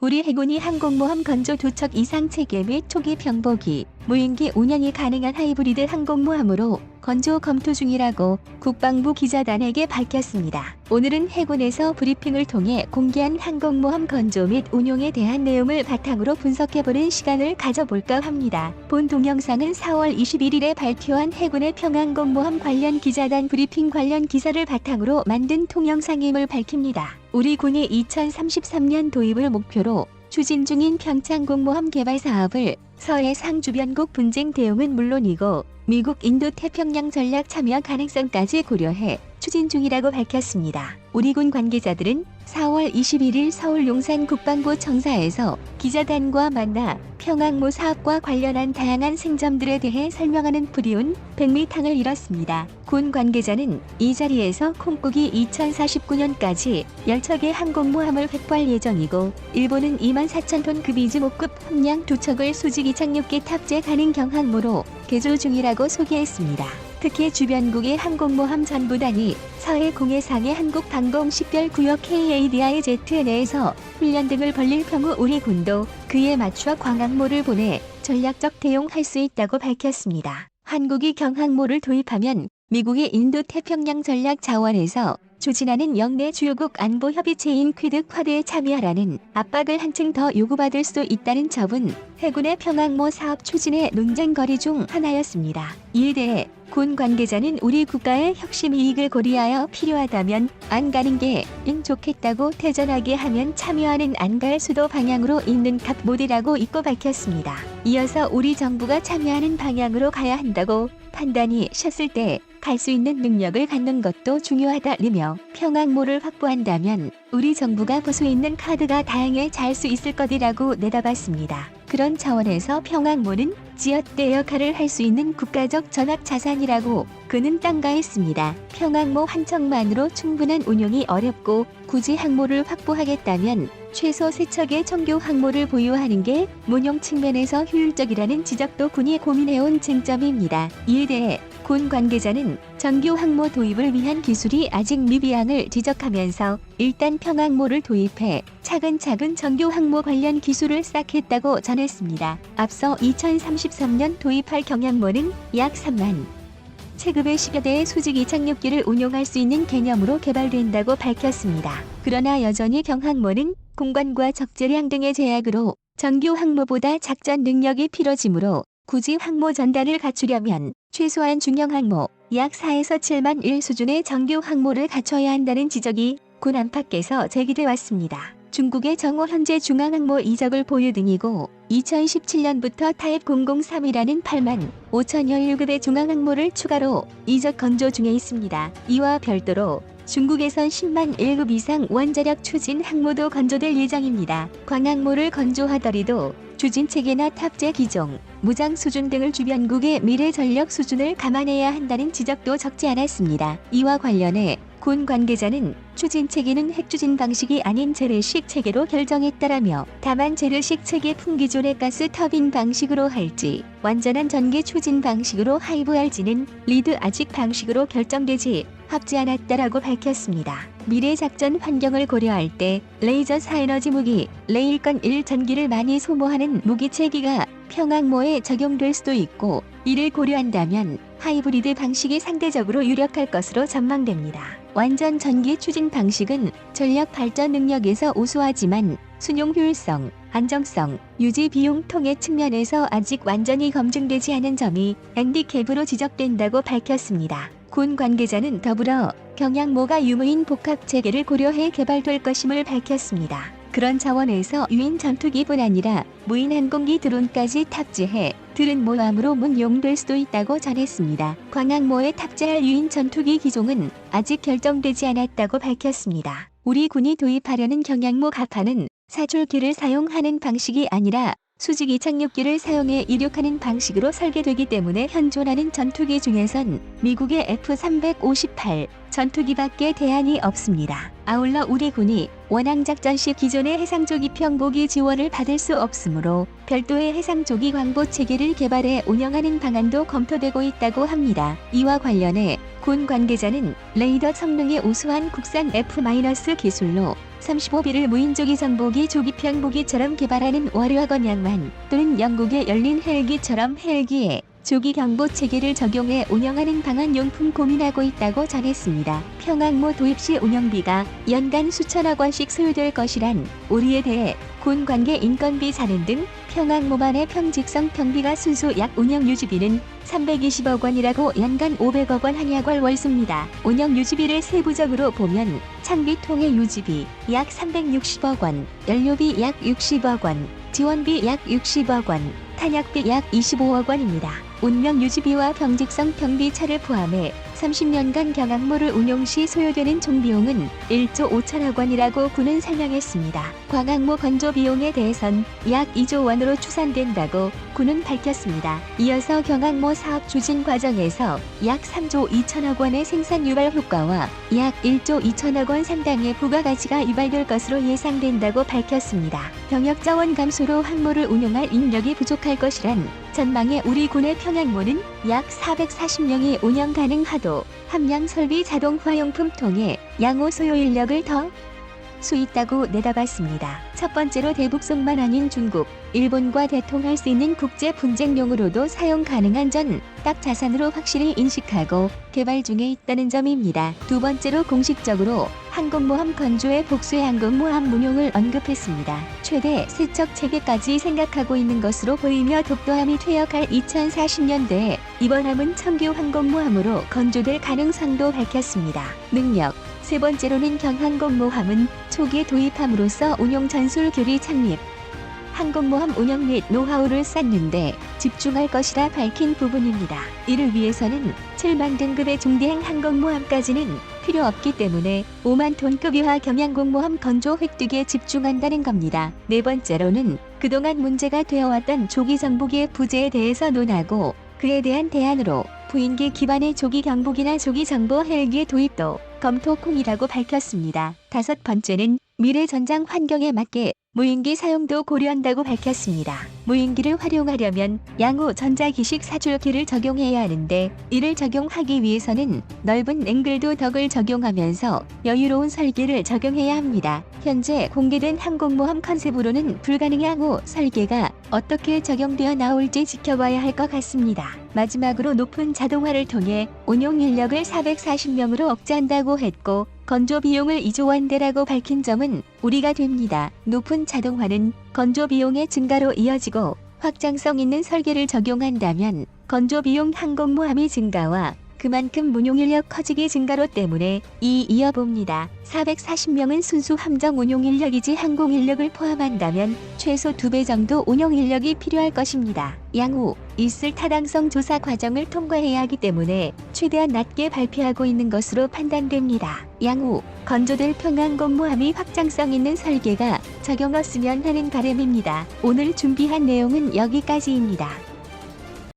우리 해군이 항공모함 건조 도척 이상 체계 및 초기 병보기, 무인기 운영이 가능한 하이브리드 항공모함으로 건조 검토 중이라고 국방부 기자단에게 밝혔습니다. 오늘은 해군에서 브리핑을 통해 공개한 항공모함 건조 및 운용에 대한 내용을 바탕으로 분석해보는 시간을 가져볼까 합니다. 본 동영상은 4월 21일에 발표한 해군의 평항공모함 관련 기자단 브리핑 관련 기사를 바탕으로 만든 동영상임을 밝힙니다. 우리 군이 2033년 도입을 목표로 추진 중인 평창공모함 개발 사업을 서해상 주변국 분쟁 대응은 물론이고 미국 인도태평양 전략 참여 가능성까지 고려해 추진 중이라고 밝혔습니다. 우리 군 관계자들은 4월 21일 서울 용산 국방부 청사에서 기자단과 만나 평항모 사업과 관련한 다양한 생점들에 대해 설명하는 불이운 백미탕을 이뤘습니다. 군 관계자는 이 자리에서 콩국이 2049년까지 10척의 항공모함을 확보할 예정이고 일본은 24,000톤 급이지 목급 함량 2척을 수직 이착륙기 탑재 가능 경항모로 개조 중이라고 소개했습니다. 특히 주변국의 항공모함 전부단이 서해 공해상의 한국방공식별구역 KADIZ 내에서 훈련 등을 벌릴 경우 우리 군도 그에 맞춰 광항모를 보내 전략적 대응할 수 있다고 밝혔습니다. 한국이 경항모를 도입하면 미국의 인도태평양 전략 자원에서 추진하는 영내 주요국 안보 협의체인 퀴드-쿼드에 참여하라는 압박을 한층 더 요구받을 수도 있다는 점은 해군의 평항모 사업 추진의 논쟁거리 중 하나였습니다. 이에 대해 군 관계자는 우리 국가의 혁신 이익을 고려하여 필요하다면 안 가는 게 좋겠다고 태전하게 하면 참여하는 안 갈 수도 방향으로 있는 각 모델이라고 있고 밝혔습니다. 이어서 우리 정부가 참여하는 방향으로 가야 한다고 판단이 셨을 때 갈 수 있는 능력을 갖는 것도 중요하다며 평항모를 확보한다면 우리 정부가 볼 수 있는 카드가 다양해질 수 있을 것이라고 내다봤습니다. 그런 차원에서 평항모는 지렛대 역할을 할 수 있는 국가적 전략 자산이라고 그는 땅가했습니다. 평항모 한 척만으로 충분한 운용이 어렵고 굳이 항모를 확보하겠다면 최소 3척의 정규 항모를 보유하는 게 운용 측면에서 효율적이라는 지적도 군이 고민해온 쟁점입니다. 이에 대해 군 관계자는 정규 항모 도입을 위한 기술이 아직 미비함을 지적하면서 일단 평항모를 도입해 차근차근 정규 항모 관련 기술을 쌓겠다고 전했습니다. 앞서 2033년 도입할 경항모는 약 3만 체급의 10여 대의 수직 이착륙기를 운용할 수 있는 개념으로 개발된다고 밝혔습니다. 그러나 여전히 경항모는 공간과 적재량 등의 제약으로 정규 항모보다 작전 능력이 필요지므로 굳이 항모 전단을 갖추려면 최소한 중형 항모 약 4에서 7만 1 수준의 정규 항모를 갖춰야 한다는 지적이 군 안팎에서 제기돼 왔습니다. 중국의 정오 현재 중앙항모 이적을 보유 등이고 2017년부터 타입 003이라는 8만 5천여 1급의 중앙항모를 추가로 이적 건조 중에 있습니다. 이와 별도로 중국에선 10만 1급 이상 원자력 추진 항모도 건조될 예정입니다. 광항모를 건조하더라도 추진체계나 탑재 기종, 무장 수준 등을 주변국의 미래 전력 수준을 감안해야 한다는 지적도 적지 않았습니다. 이와 관련해 군 관계자는 추진체계는 핵추진 방식이 아닌 재래식 체계로 결정했다라며 다만 재래식 체계 풍기존의 가스 터빈 방식으로 할지 완전한 전기 추진 방식으로 하이브할지는 리드 아직 방식으로 결정되지 합지 않았다라고 밝혔습니다. 미래 작전 환경을 고려할 때 레이저 사에너지 무기, 레일건 1 전기를 많이 소모하는 무기 체계가 평항모에 적용될 수도 있고 이를 고려한다면 하이브리드 방식이 상대적으로 유력할 것으로 전망됩니다. 완전 전기 추진 방식은 전력 발전 능력에서 우수하지만 순용 효율성, 안정성, 유지 비용 통해 측면에서 아직 완전히 검증되지 않은 점이 핸디캡으로 지적된다고 밝혔습니다. 군 관계자는 더불어 경항모가 유무인 복합 체계를 고려해 개발될 것임을 밝혔습니다. 그런 차원에서 유인 전투기뿐 아니라 무인 항공기 드론까지 탑재해 드론 모함으로 운용될 수도 있다고 전했습니다. 광항모에 탑재할 유인 전투기 기종은 아직 결정되지 않았다고 밝혔습니다. 우리 군이 도입하려는 경항모 가파는 사줄기를 사용하는 방식이 아니라 수직 이착륙기를 사용해 이륙하는 방식으로 설계되기 때문에 현존하는 전투기 중에선 미국의 F-358, 전투기밖에 대안이 없습니다. 아울러 우리 군이 원항작전 시 기존의 해상조기 평보기 지원을 받을 수 없으므로 별도의 해상조기 광보 체계를 개발해 운영하는 방안도 검토되고 있다고 합니다. 이와 관련해 군 관계자는 레이더 성능이 우수한 국산 F- 기술로 35비를 무인조기 전보기 조기 평보기처럼 개발하는 월요학원 양만 또는 영국의 열린 헬기처럼 헬기에 조기 경보 체계를 적용해 운영하는 방안 용품 고민하고 있다고 전했습니다. 평항모 도입 시 운영비가 연간 수천억 원씩 소요될 것이란 우리에 대해 군 관계 인건비 자른 등 평항모만의 평직성 평비가 순수 약 운영 유지비는 320억 원이라고 연간 500억 원 한약월 월수입니다. 운영 유지비를 세부적으로 보면 창비 통해 유지비 약 360억 원, 연료비 약 60억 원, 지원비 약 60억 원, 탄약비 약 25억 원입니다. 운명 유지비와 병직성 병비차를 포함해 30년간 경항모를 운용 시 소요되는 총 비용은 1조 5천억 원이라고 군은 설명했습니다. 광항모 건조 비용에 대해선 약 2조 원으로 추산된다고 군은 밝혔습니다. 이어서 경항모 사업 추진 과정에서 약 3조 2천억 원의 생산 유발 효과와 약 1조 2천억 원 상당의 부가가치가 유발될 것으로 예상된다고 밝혔습니다. 병역 자원 감소로 항모를 운용할 인력이 부족할 것이란 전망에 우리 군의 평항모는 약 440명이 운영 가능하도 함량 설비 자동화용품 통해 양호 소요 인력을 더 수 있다고 내다봤습니다. 첫 번째로 대북송만 아닌 중국, 일본과 대통할 수 있는 국제 분쟁용으로도 사용 가능한 전 딱 자산으로 확실히 인식하고 개발 중에 있다는 점입니다. 두 번째로 공식적으로 항공모함 건조의 복수의 항공모함 운용을 언급했습니다. 최대 세척 체계까지 생각하고 있는 것으로 보이며 독도함이 퇴역할 2040년대에 이번 함은 청규 항공모함으로 건조될 가능성도 밝혔습니다. 능력 세 번째로는 경항공모함은 초기에 도입함으로써 운용 전술 교리 창립, 항공모함 운영 및 노하우를 쌓는데 집중할 것이라 밝힌 부분입니다. 이를 위해서는 7만 등급의 중대형 항공모함까지는 필요 없기 때문에 5만 톤급 이하 경항공모함 건조 획득에 집중한다는 겁니다. 네 번째로는 그동안 문제가 되어왔던 조기 정보기의 부재에 대해서 논하고 그에 대한 대안으로 부인기 기반의 조기 경보기나 조기 정보 헬기의 도입도 검토콩이라고 밝혔습니다. 다섯 번째는 미래 전장 환경에 맞게 무인기 사용도 고려한다고 밝혔습니다. 무인기를 활용하려면 양호 전자기식 사줄기를 적용해야 하는데 이를 적용하기 위해서는 넓은 앵글도 덕을 적용하면서 여유로운 설계를 적용해야 합니다. 현재 공개된 항공모함 컨셉으로는 불가능하고 설계가 어떻게 적용되어 나올지 지켜봐야 할 것 같습니다. 마지막으로 높은 자동화를 통해 운용 인력을 440명으로 억제한다고 했고 건조 비용을 2조 원대라고 밝힌 점은 우리가 됩니다. 높은 자동화는 건조 비용의 증가로 이어지고 확장성 있는 설계를 적용한다면 건조 비용 항공모함의 증가와 그만큼 운용 인력 커지기 증가로 때문에 이어봅니다. 440명은 순수 함정 운용 인력이지 항공 인력을 포함한다면 최소 2배 정도 운용 인력이 필요할 것입니다. 양호 있을 타당성 조사 과정을 통과해야 하기 때문에 최대한 낮게 발표하고 있는 것으로 판단됩니다. 양호 건조될 평항공모함이 확장성 있는 설계가 적용되었으면 하는 바람입니다. 오늘 준비한 내용은 여기까지입니다.